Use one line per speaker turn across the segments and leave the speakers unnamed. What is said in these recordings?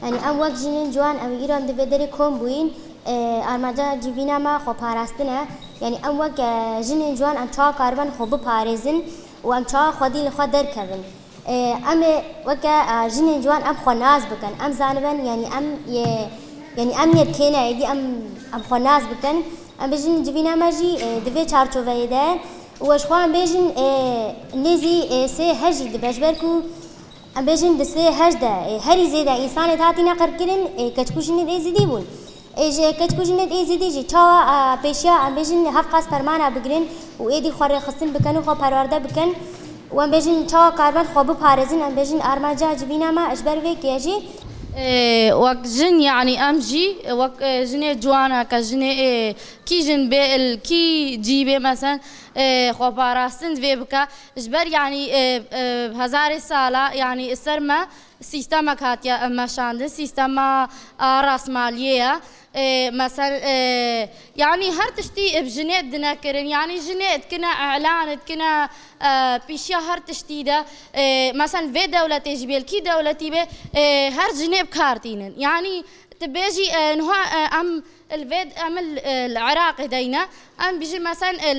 يعني ام وقت جنين جوان ام ایران دویدری کم بوین آرماجا جیوینا ما خو پاراستنه يعني ام وقت جنين جوان ام چا کاربن خو بپارزن و ام چا خودی لخوا در کردن ام وقت جنين جوان ام خو ناز بکن ام زانبن يعني ام يبكينا يدي ام خو ناز بکن ام بجن جیوینا ما جی دوی چارچوبه ده وش خوان بيجن نزي سي هجي دبجبركو ام بيجن دسي هجدا هري زيدا انسان تاتي نقر كرن كتكوشن دي زيدي بون اي كتكوشن دي زيدي جي تشوا بيشيا ام بيجن هفقاس فرمانا بگرن و ايدي خور خصن بكن خو پرورده بكن و ام بيجن تشوا كاربن خو بپارزن ام بيجن ارماجا جبينا ما اجبر ويك يجي
وقت جن يعني أمجي وقت جن جوانا كجن كي جن بيل كي جيبه مثلا خبراستن بيبكا إجبار يعني بهزار سالة يعني السرما سيستم كاتيا مشاند سيستم رأسمالية مثلا يعني هر تشتي بجنات دنا كرن يعني جنات كنا إعلان كنا بيشيا هر تشتي ده مثلا في دولة تجبيل كي دولة تبى هر جناب كارتين يعني تبيجي نها أم الفيد أم العراق دينا أم بيجي مثلا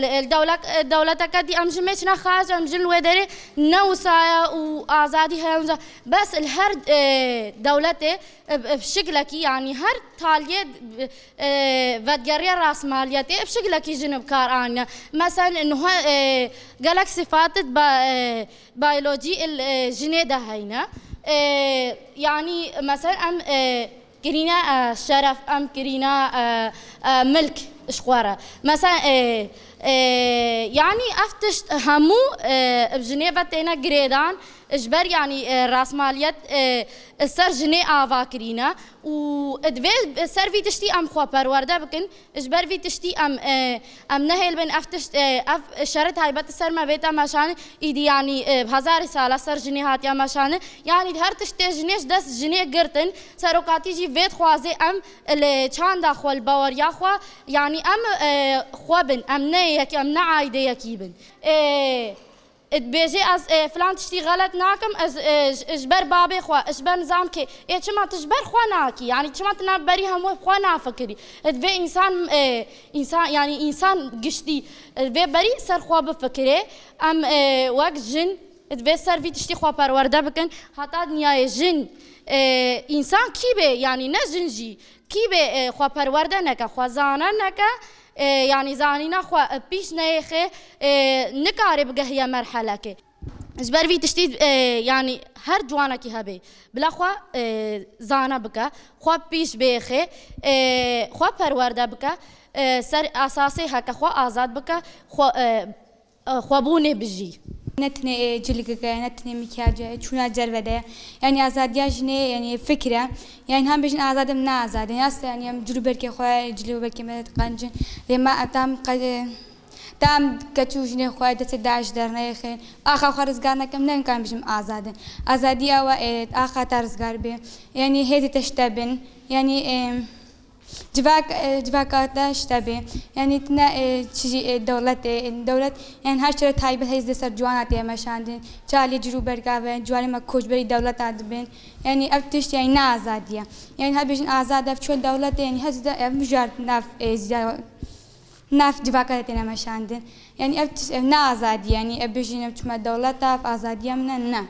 الدولة كدي أم جمشنا خارج أم جل ودري نوسايا وآزادي هيونزا بس الهر دولته بشكلك يعني هر تالية ودجريا راس ماليته بشكلك جنب كارانيا مثلا إنه قالك صفات بيولوجي الجنيدة هينا يعني مثلا أم كرينا شرف أم كرينا ملك إشقوارة مثلا يعني أفتش همو بجنيفة تينا جريدان إجبار يعني رأسمالية السر جنيه آوا كرينا و ادوي السر في تشتي أم خوا برورده بكن إجبار في تشتي أم نهيل بين أفتش أف شرط هايبت السر ما بيتا مشان إيدي يعني بهزار سالة سر جنيه هاتيا مشان يعني هر تشتي جنيش دس جنيه قرتن سروقاتي جي فيت خوازي أم اللي كان داخل الباور يا خوا يعني أم خوابن أم نيك أم نعايدة يكيبن بيجي از فلان تشتي غلط ناكم از اجبر بابي خوا اجبر نظام كي اي شما تجبر خوا ناكي يعني شما تنبري هم خوا نافكري ادبي انسان يعني انسان قشتي ادبي بري سر خوا بفكري ام وقت جن ادبي سر في تشتي خوا پرورده بكن حتى دنيا جن انسان كي بي يعني نجنجي كي بي خوا پرورده نكا خوا زانا نكا يعني زانينا خوا بيش نيخي نكاري بقى هي مرحلة كي اجبر في تشتيد يعني هر جوانا كي هبي بلا خوا زانا بكا خوا بيش بيخي خوا پرورده بكا سر اساسي هكا خوا آزاد بكا خوا بوني بجي
نتني جلقة نتني مكياجة شونا جربده يعني آزادية جنة يعني فكرة يعني هم بيجن آزاد من آزاد يعني أصلا يعني هم جلوبر كي خواه جلوبر كي ما تقنجن لما أتام قد تام كتشوف جنة خواه دست داعش درنا يخين آخر خارزقارنا كم نين كان بيجم آزاد آزادية وقت آخر ترزقار به يعني هذي تشتبن يعني جواكات تشتبه يعني تنا شيء الدولة يعني هالشيء تايب هيز دسر جوانات يا مشاندين شالي جروبر كافن جواني ما كوش بري دولة عدبين يعني أبتش يعني نازادية يعني هالبيجن آزاد في شو الدولة يعني هذا مجرد ناف جواكات يا مشاندين يعني أبتش نازادية يعني أبيجن بتشمل الدولة تاف آزادية من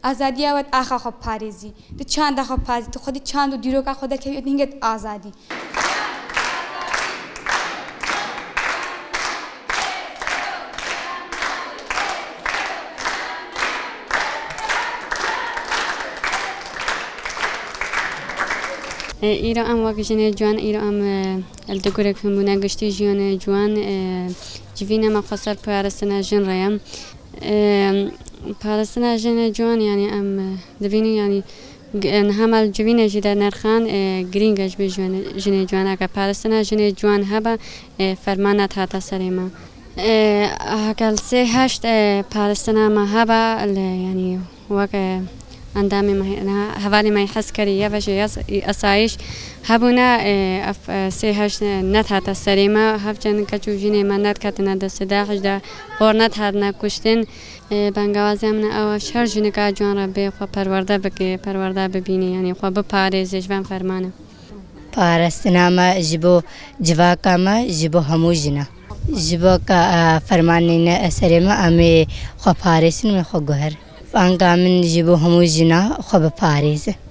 آزادی اوت آخر خوب پاریزی تو چند خوب پاریزی تو خودی چند و دیرو که خودت که نینگت آزادی
ایران ام واقعی جوان ایران ام الدکتر که مناقشتی جوان جوان جوینا مقصر پارستنا جن ریم پارستنا جن جوان يعني ام دبینی يعني نهمل جوین جدا نرخان گرینگش به جن جوان اگر پارستنا جن جوان هبا فرمانت هات سریما هکل سه هشت پارستنا ما هبا يعني واقع عندما ما حوالی ما حس کریه و جیاز اسایش هبونا اف سهش نت سریما هفچن کچوجین منت کتن دست داخل دا قرنت هر نکشتن بانگوازی من آواش هر جنگ که جوان را به خو پرورده بکه پرورده ببینی یعنی خو بپارێزێش بم فرمانه
پاراستنا ما جبو جواکا ما جبو همو جنا جبو کا فرمانین سرما امی خو پارێزن و خو گوهر فانگا من جبو همو جنا خو بپارێزه